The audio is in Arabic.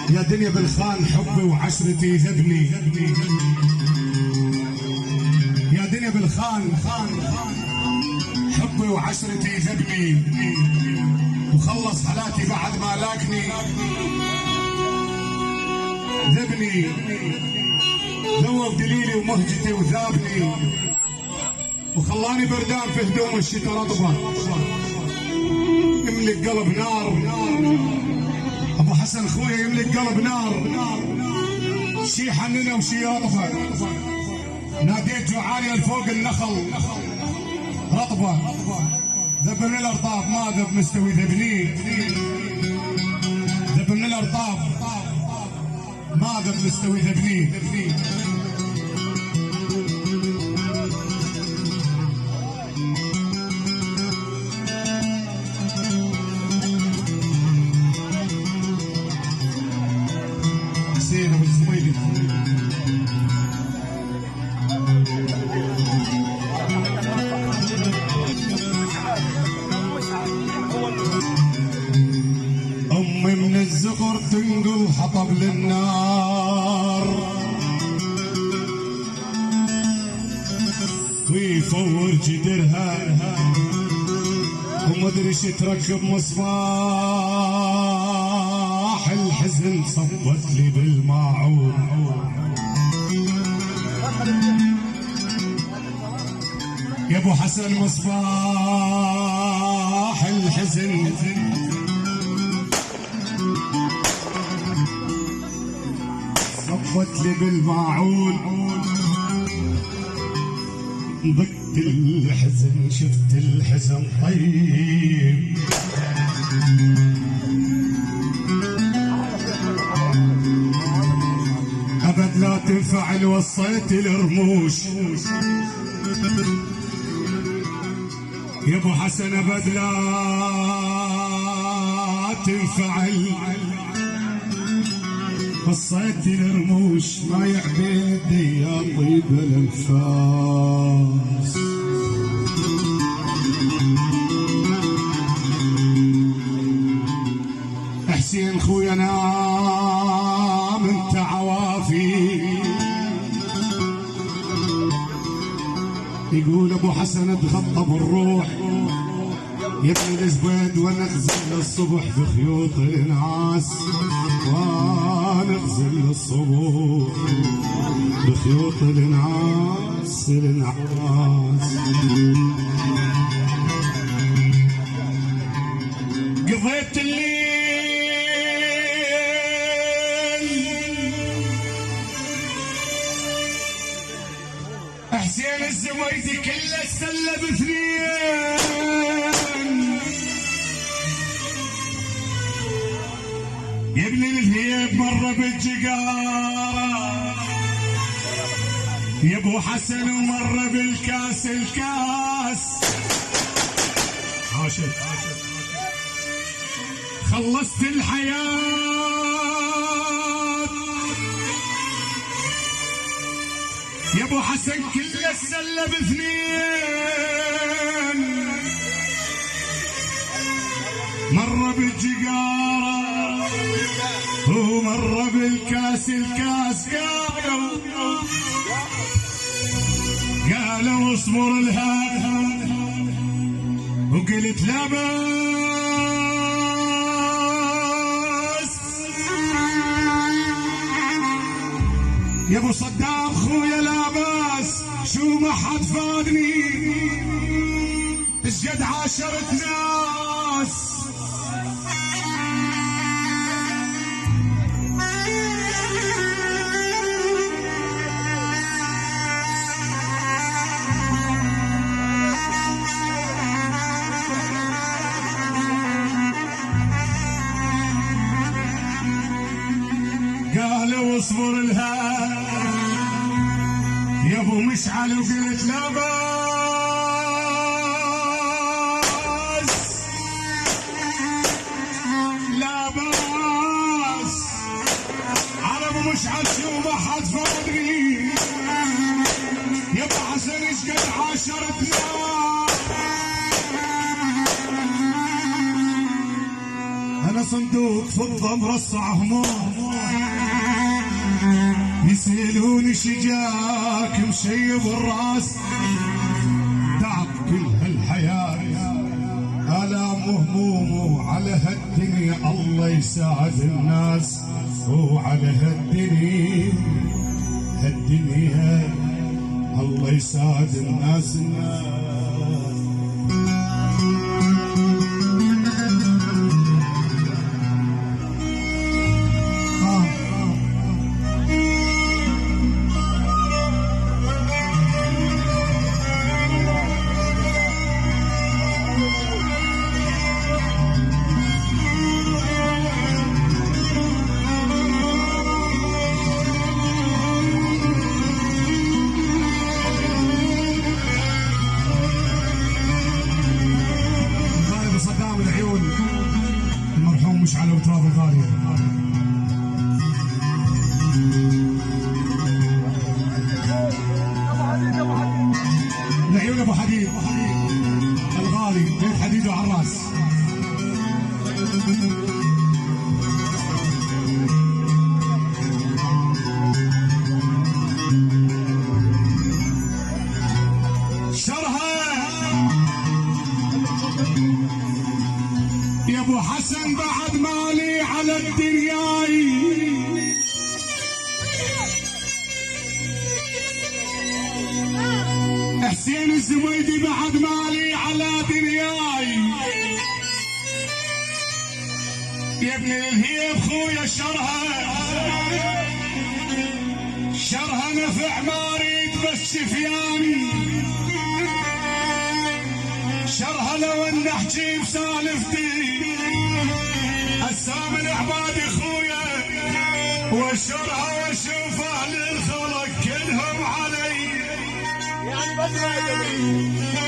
يا دنيا بالخان حبي وعشرتي ذبني، يا دنيا بالخان حبي وعشرتي ذبني، وخلص حالاتي بعد ما لاقني ذبني، ذوب دليلي ومهجتي وذابني، وخلاني بردان في هدوم الشتا رطبه، يملك قلب نار. ابو حسن خويا يملك قلب نار، شي حننه وشي يطفى. ناديت جوعاني الفوق النخل رطبه، ذب من الارطاب ما ذب مستوي ذبني، ذب من الارطاب ما ذب مستوي ذبني. حسين ابو الزويلي امي من الزغر تنقل حطب للنار، ويفور جدرها ومدري شي تركب مصباح، الحزن صبت لي بالماعون. يا ابو حسن مصباح الحزن صبت لي بالماعون، ضقت الحزن شفت الحزن طيب، أبد لا تنفعل وصيت الرموش. يا ابو حسن أبد لا تنفعل وصيت الرموش، ما يعبيدي يا طيب الانفاس. حسين خويا نام انت عوافي، يقول ابو حسن تغطى بالروح، يا ابن الزبيد ونغزل الصبح بخيوط الناس، ونغزل الصبح بخيوط الناس. قضيت الليل حسين الزويدي كله السله باثنين، يا ابن الهيب مره بالجقاره، يا ابو حسن ومره بالكاس الكاس. عاشق خلصت الحياه يا ابو حسن كل السله باثنين، مره بالجقاره ومره بالكاس الكاس. قالوا اصبر لها وقلت لا بس، يا ابو صدام خويا لا بس، شو ما حد فادني ايش قد عاشرت ناس. قالوا اصبر لها يا ابو مشعل، وقلت لا باس لا باس، على ابو مشعل شو ما حد فادني، يا ابو حسن ايش قد عاشرتنا. انا صندوق فضة مرصع هموم، يسألوني شجاك مشيب الراس، تعب كل هالحياة آلام وهموم، وعلى هالدنيا الله يساعد الناس، وعلى هالدنيا الله يساعد الناس. المرحوم مش على وتراب الغالية. العيون ابو حديد الغالي، بيت حديد وعلى الراس. يا ابو حسن بعد مالي على الدنياي، حسين الزويدي بعد مالي على دنياي، يا ابن الهيب خويا شرها نفع ما اريد بس شفياني، شرها لو ان احكي بسالفتي اسام العباد خويا، واشرها واشوف اهل الخلق كلهم علي، يعني بدري